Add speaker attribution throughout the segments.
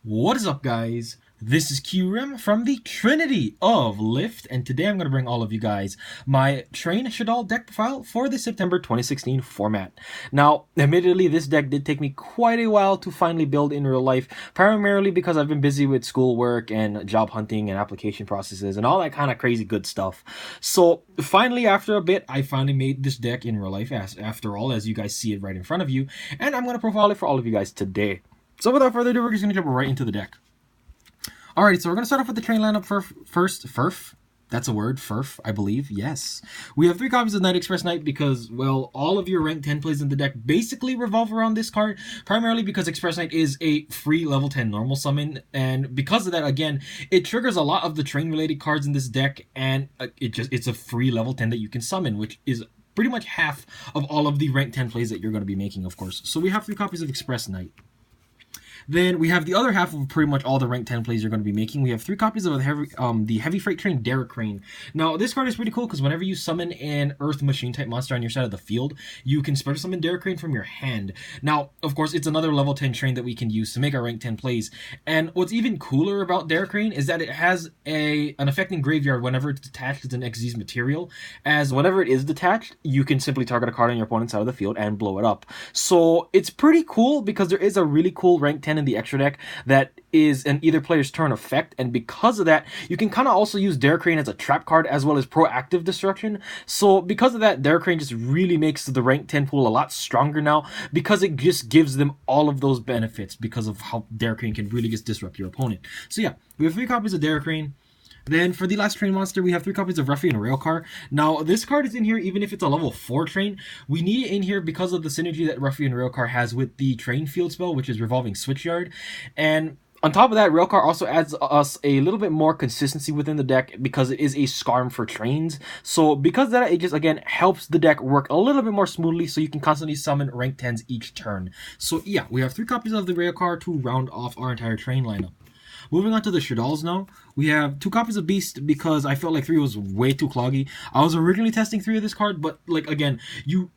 Speaker 1: What is up, guys? This is QRim from the Trinity of Lift, and today I'm going to bring all of you guys my Train Shaddoll deck profile for the September 2016 format. Now, admittedly, this deck did take me quite a while to finally build in real life, primarily because I've been busy with schoolwork and job hunting and application processes and all that kind of crazy good stuff. So, finally, after a bit, I finally made this deck in real life, after all, as you guys see it right in front of you, and I'm going to profile it for all of you guys today. So without further ado, we're just going to jump right into the deck. Alrighty, so we're going to start off with the train lineup first. Furf. That's a word. Furf, I believe. Yes. We have 3 copies of Night Express Knight because, well, all of your rank 10 plays in the deck basically revolve around this card, primarily because Express Knight is a free level 10 normal summon, and because of that, again, it triggers a lot of the train-related cards in this deck, and it's a free level 10 that you can summon, which is pretty much half of all of the rank 10 plays that you're going to be making, of course. So we have 3 copies of Express Knight. Then we have the other half of pretty much all the rank 10 plays you're going to be making. We have 3 copies of the Heavy Freight Train Derrick Crane. Now, this card is pretty cool because whenever you summon an Earth Machine type monster on your side of the field, you can special summon Derrick Crane from your hand. Now, of course, it's another level 10 train that we can use to make our rank 10 plays. And what's even cooler about Derrick Crane is that it has an effect in Graveyard whenever it's detached as an Xyz material. As whenever it is detached, you can simply target a card on your opponent's side of the field and blow it up. So it's pretty cool because there is a really cool rank 10 in the extra deck that is an either player's turn effect, and because of that, you can kind of also use Derrick Crane as a trap card as well as proactive destruction. So because of that, Derrick Crane just really makes the rank 10 pool a lot stronger now because it just gives them all of those benefits because of how Derrick Crane can really just disrupt your opponent. So yeah, we have 3 copies of Derrick Crane. Then for the last train monster, we have 3 copies of Ruffian Railcar. Now, this card is in here even if it's a level 4 train. We need it in here because of the synergy that Ruffian Railcar has with the train field spell, which is Revolving Switchyard. And on top of that, Railcar also adds us a little bit more consistency within the deck because it is a Scarm for trains. So because of that, it just, again, helps the deck work a little bit more smoothly so you can constantly summon rank 10s each turn. So yeah, we have 3 copies of the Railcar to round off our entire train lineup. Moving on to the Shaddolls now, we have 2 copies of Beast because I felt like 3 was way too cloggy. I was originally testing 3 of this card, but like again,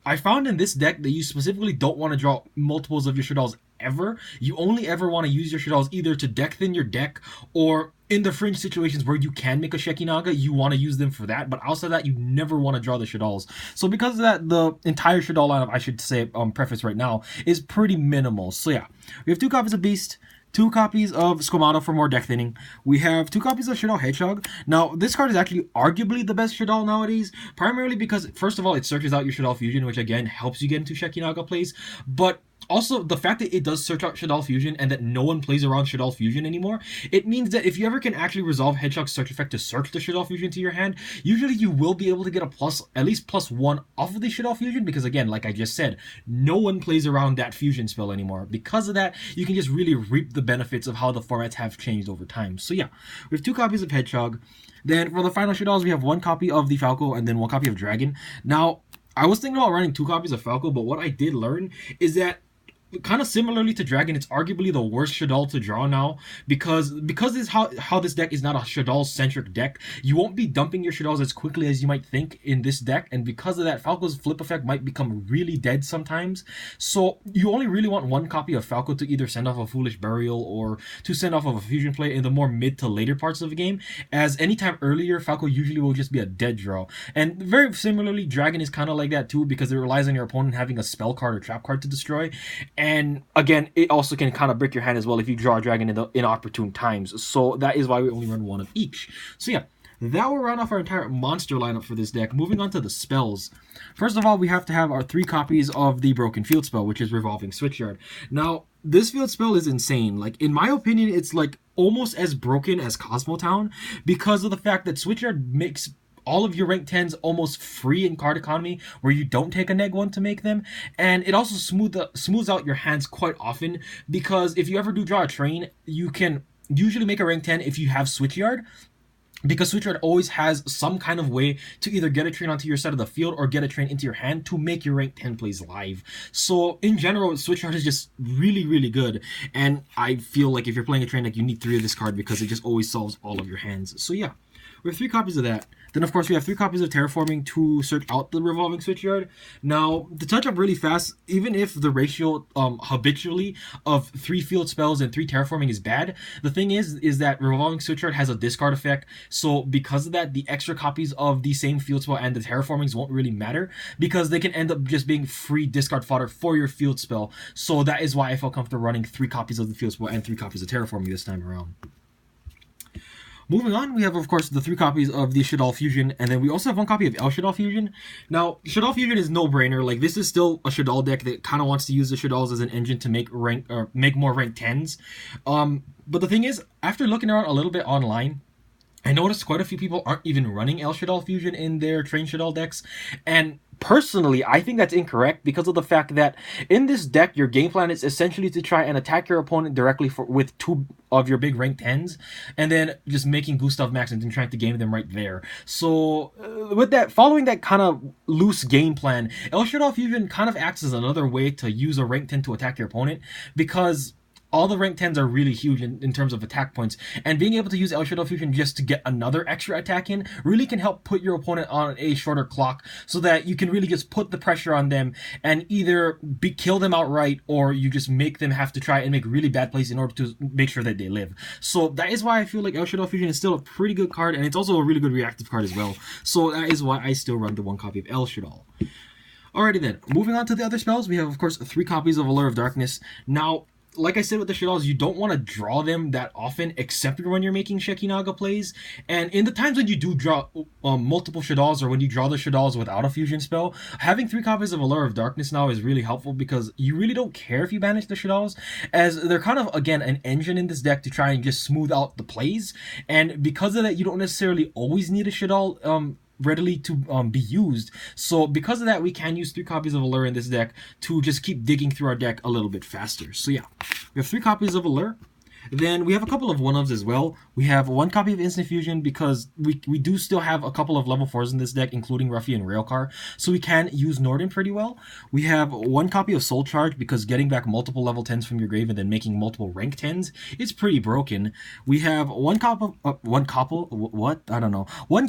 Speaker 1: I found in this deck that you specifically don't want to draw multiples of your Shaddolls ever. You only ever want to use your Shaddolls either to deck thin your deck or in the fringe situations where you can make a Shekinaga, you want to use them for that, but outside of that, you never want to draw the Shaddolls. So because of that, the entire Shaddoll lineup, I should say, preface right now, is pretty minimal. So yeah, we have 2 copies of Beast, 2 copies of Squamado for more deck thinning. We have 2 copies of Shaddoll Hedgehog. Now, this card is actually arguably the best Shaddoll nowadays, primarily because, first of all, it searches out your Shaddoll Fusion, which again helps you get into Shekinaga plays, but also, the fact that it does search out Shaddoll Fusion and that no one plays around Shaddoll Fusion anymore, it means that if you ever can actually resolve Hedgehog's search effect to search the Shaddoll Fusion to your hand, usually you will be able to get at least +1 off of the Shaddoll Fusion because, again, like I just said, no one plays around that Fusion spell anymore. Because of that, you can just really reap the benefits of how the formats have changed over time. So yeah, we have 2 copies of Hedgehog. Then for the final Shaddolls, we have 1 copy of the Falco and then 1 copy of Dragon. Now, I was thinking about running 2 copies of Falco, but what I did learn is that kind of similarly to Dragon, it's arguably the worst Shaddoll to draw now because this how this deck is not a Shaddoll-centric deck, you won't be dumping your Shaddolls as quickly as you might think in this deck, and because of that, Falco's flip effect might become really dead sometimes. So you only really want 1 copy of Falco to either send off a Foolish Burial or to send off of a Fusion play in the more mid to later parts of the game, as anytime earlier, Falco usually will just be a dead draw. And very similarly, Dragon is kind of like that too because it relies on your opponent having a spell card or trap card to destroy. And again, it also can kind of break your hand as well if you draw a dragon in the inopportune times. So that is why we only run 1 of each. So yeah, that will round off our entire monster lineup for this deck. Moving on to the spells. First of all, we have to have our 3 copies of the Broken Field spell, which is Revolving Switchyard. Now, this field spell is insane. Like, in my opinion, it's like almost as broken as Cosmotown because of the fact that Switchyard makes all of your rank 10s almost free in card economy where you don't take a neg 1 to make them, and it also smooths out your hands quite often because if you ever do draw a train, you can usually make a rank 10 if you have Switchyard, because Switchyard always has some kind of way to either get a train onto your side of the field or get a train into your hand to make your rank 10 plays live. So in general, Switchyard is just really, really good, and I feel like if you're playing a train deck, you need 3 of this card because it just always solves all of your hands. So yeah. We have 3 copies of that. Then, of course, we have 3 copies of Terraforming to search out the Revolving Switchyard. Now, to touch up really fast, even if the ratio habitually of 3 field spells and 3 Terraforming is bad, the thing is that Revolving Switchyard has a discard effect. So, because of that, the extra copies of the same field spell and the Terraformings won't really matter because they can end up just being free discard fodder for your field spell. So, that is why I felt comfortable running 3 copies of the field spell and 3 copies of Terraforming this time around. Moving on, we have, of course, the 3 copies of the Shaddoll Fusion, and then we also have 1 copy of El Shaddoll Fusion. Now, Shaddoll Fusion is no-brainer. Like, this is still a Shaddoll deck that kind of wants to use the Shaddolls as an engine to make more rank 10s. But the thing is, after looking around a little bit online, I noticed quite a few people aren't even running El Shaddoll Fusion in their Train Shaddoll decks, and personally, I think that's incorrect because of the fact that in this deck, your game plan is essentially to try and attack your opponent directly with 2 of your big rank 10s, and then just making Gustav Max and then trying to game them right there. So, with that, following that kind of loose game plan, El Shaddoll Fusion kind of acts as another way to use a rank 10 to attack your opponent because all the rank 10s are really huge in terms of attack points, and being able to use El Shaddoll Fusion just to get another extra attack in really can help put your opponent on a shorter clock so that you can really just put the pressure on them and either kill them outright or you just make them have to try and make really bad plays in order to make sure that they live. So that is why I feel like El Shaddoll Fusion is still a pretty good card, and it's also a really good reactive card as well. So that is why I still run the 1 copy of El Shaddoll. Alrighty then, moving on to the other spells, we have, of course, 3 copies of Allure of Darkness. Now, like I said with the Shaddolls, you don't want to draw them that often except when you're making Shekinaga plays. And in the times when you do draw multiple Shaddolls or when you draw the Shaddolls without a fusion spell, having 3 copies of Allure of Darkness now is really helpful because you really don't care if you banish the Shaddolls, as they're kind of, again, an engine in this deck to try and just smooth out the plays. And because of that, you don't necessarily always need a Shaddoll readily to be used. So because of that, we can use 3 copies of Allure in this deck to just keep digging through our deck a little bit faster. So yeah, we have 3 copies of Allure. Then we have a couple of 1-ofs as well. We have 1 copy of Instant Fusion because we do still have a couple of level 4s in this deck, including Ruffy and Railcar, so we can use Norden pretty well. We have 1 copy of Soul Charge because getting back multiple level 10s from your grave and then making multiple rank 10s is pretty broken. We have 1 copy of 1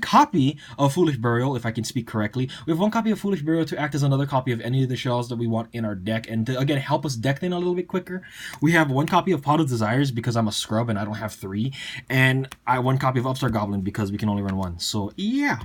Speaker 1: copy of Foolish Burial, if I can speak correctly. We have 1 copy of Foolish Burial to act as another copy of any of the shells that we want in our deck and to, again, help us deck them a little bit quicker. We have 1 copy of Pot of Desires because I'm a scrub and I don't have 3, and 1 copy of Upstart Goblin because we can only run 1. So yeah,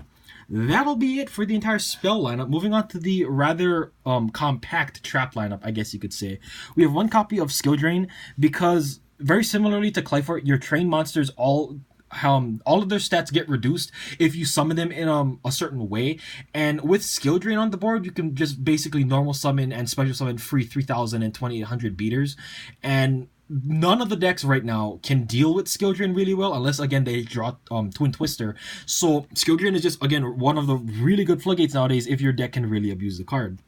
Speaker 1: that'll be it for the entire spell lineup. Moving on to the rather compact trap lineup, I guess you could say. We have 1 copy of Skill Drain because, very similarly to Clayfort, your train monsters all of their stats get reduced if you summon them in a certain way, and with Skill Drain on the board, you can just basically normal summon and special summon free 3,000 and 2,800 beaters, and none of the decks right now can deal with Skill Drain really well unless, again, they draw Twin Twister. So Skill Drain is just, again, one of the really good floodgates nowadays if your deck can really abuse the card.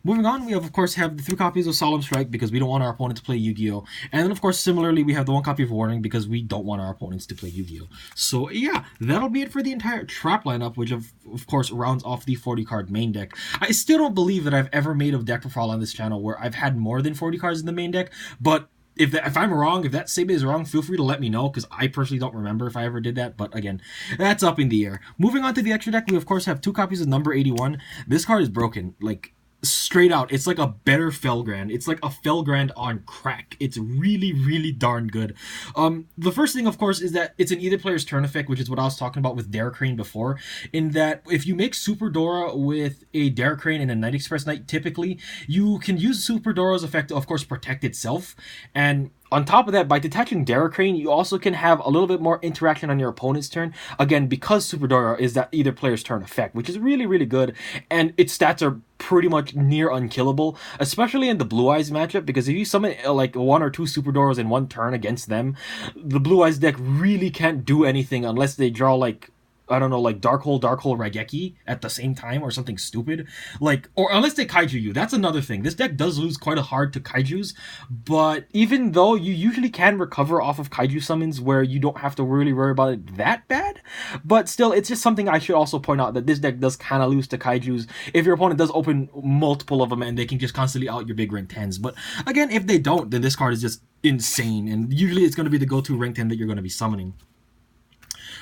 Speaker 1: Moving on, we of course have the 3 copies of Solemn Strike because we don't want our opponent to play Yu-Gi-Oh! And then of course, similarly, we have the 1 copy of Warning because we don't want our opponents to play Yu-Gi-Oh! So yeah, that'll be it for the entire trap lineup, which of course rounds off the 40 card main deck. I still don't believe that I've ever made a deck profile on this channel where I've had more than 40 cards in the main deck, but if I'm wrong, if that statement is wrong, feel free to let me know, because I personally don't remember if I ever did that, but again, that's up in the air. Moving on to the extra deck, we of course have 2 copies of Number 81. This card is broken, like, straight out. It's like a better Felgrand. It's like a Felgrand on crack. It's really, really darn good. The first thing, of course, is that it's an either player's turn effect, which is what I was talking about with Dare Crane before, in that if you make Super Dora with a Dare Crane and a Night Express Knight, typically, you can use Super Dora's effect to, of course, protect itself, and on top of that, by detaching Dare Crane, you also can have a little bit more interaction on your opponent's turn. Again, because Super Dora is that either player's turn effect, which is really, really good. And its stats are pretty much near unkillable, especially in the Blue Eyes matchup, because if you summon like 1 or 2 Super Doras in one turn against them, the Blue Eyes deck really can't do anything unless they draw like, I don't know, like Dark Hole, Raigeki at the same time or something stupid. Like, or unless they Kaiju you. That's another thing. This deck does lose quite hard to Kaijus, but even though you usually can recover off of Kaiju summons where you don't have to really worry about it that bad, but still, it's just something I should also point out that this deck does kind of lose to Kaijus if your opponent does open multiple of them and they can just constantly out your big rank 10s. But again, if they don't, then this card is just insane, and usually it's going to be the go-to rank 10 that you're going to be summoning.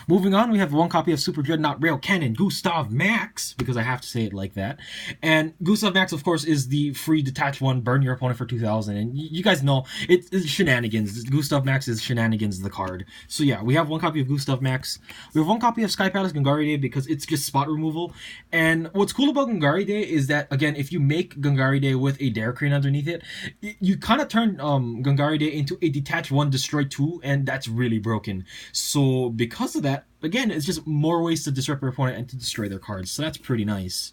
Speaker 1: Moving on, we have one copy of Super Dreadnought Rail Cannon Gustav Max, because I have to say it like that. And Gustav Max, of course, is the free detach one, burn your opponent for 2,000. And you guys know, it's shenanigans. Gustav Max is shenanigans, the card. So yeah, we have one copy of Gustav Max. We have one copy of Sky Palace Gangari Day because it's just spot removal. And what's cool about Gangari Day is that, again, if you make Gangari Day with a Dare Crane underneath it, you kind of turn Gangari Day into a detach one, destroy two, and that's really broken. So because of that, again, it's just more ways to disrupt your opponent and to destroy their cards. So that's pretty nice.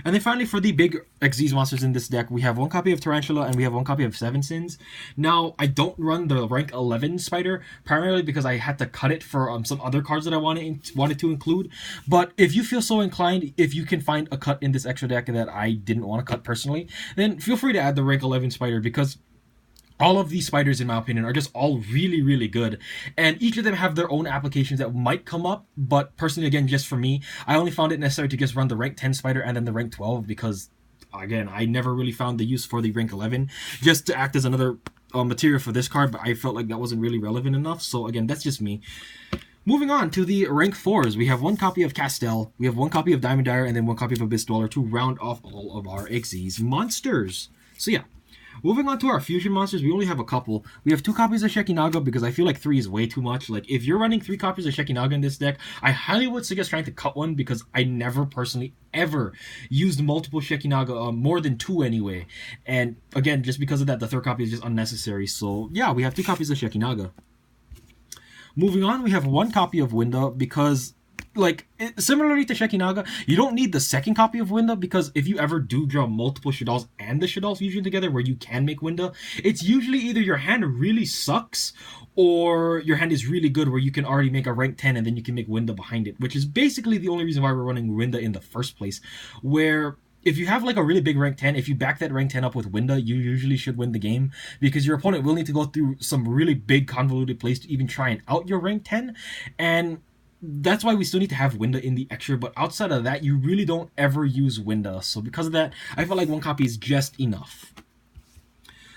Speaker 1: And then finally, for the big Xyz monsters in this deck, we have one copy of Tarantula and we have one copy of Seven Sins. Now, I don't run the rank 11 spider, primarily because I had to cut it for some other cards that I wanted to include. But if you feel so inclined, if you can find a cut in this extra deck that I didn't want to cut personally, then feel free to add the rank 11 spider, because all of these spiders, in my opinion, are just all really, really good. And each of them have their own applications that might come up. But personally, again, just for me, I only found it necessary to just run the rank 10 spider and then the rank 12 because, again, I never really found the use for the rank 11 just to act as another material for this card. But I felt like that wasn't really relevant enough. So, again, that's just me. Moving on to the rank 4s, we have one copy of Castell, we have one copy of Diamond Dire, and then one copy of Abyss Dweller to round off all of our Xyz monsters. So, yeah. Moving on to our fusion monsters, we only have a couple. We have 2 copies of Shekinaga because I feel like 3 is way too much. Like, if you're running 3 copies of Shekinaga in this deck, I highly would suggest trying to cut one because I never personally ever used multiple Shekinaga, more than 2 anyway. And again, just because of that, the 3rd copy is just unnecessary. So yeah, we have 2 copies of Shekinaga. Moving on, we have 1 copy of Winda because, like, similarly to Shekinaga, you don't need the 2nd copy of Winda because if you ever do draw multiple Shaddolls and the Shaddoll fusion together where you can make Winda, it's usually either your hand really sucks or your hand is really good where you can already make a rank 10 and then you can make Winda behind it, which is basically the only reason why we're running Winda in the first place, where if you have like a really big rank 10, if you back that rank 10 up with Winda, you usually should win the game because your opponent will need to go through some really big convoluted plays to even try and out your rank 10. And that's why we still need to have Winda in the extra, but outside of that, you really don't ever use Winda. So because of that, I felt like 1 copy is just enough.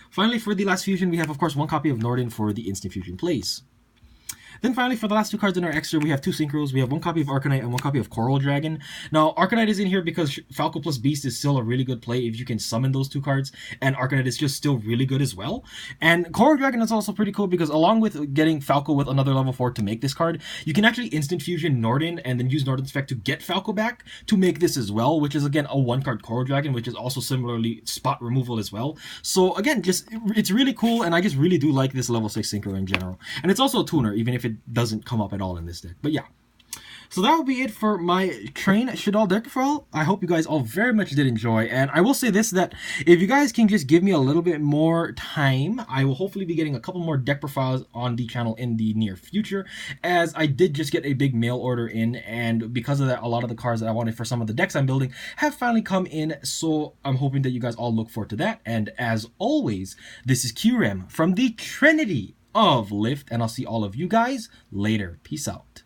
Speaker 1: Finally, for the last fusion, we have, of course, 1 copy of Norden for the instant fusion plays. Then finally, for the last 2 cards in our extra, we have 2 Synchros. We have 1 copy of Arcanite and 1 copy of Coral Dragon. Now, Arcanite is in here because Falco plus Beast is still a really good play if you can summon those 2 cards, and Arcanite is just still really good as well. And Coral Dragon is also pretty cool because along with getting Falco with another level 4 to make this card, you can actually instant fusion Norden and then use Norden's effect to get Falco back to make this as well, which is again a 1-card Coral Dragon, which is also similarly spot removal as well. So again, just it's really cool, and I just really do like this level 6 Synchro in general. And it's also a tuner, even if it doesn't come up at all in this deck. But yeah, so that will be it for my Train Shaddoll deck profile. I hope you guys all very much did enjoy, and I will say this, that if you guys can just give me a little bit more time, I will hopefully be getting a couple more deck profiles on the channel in the near future, as I did just get a big mail order in, and because of that, a lot of the cards that I wanted for some of the decks I'm building have finally come in, so I'm hoping that you guys all look forward to that. And as always, this is QREM from the Trinity of Lift, and I'll see all of you guys later. Peace out.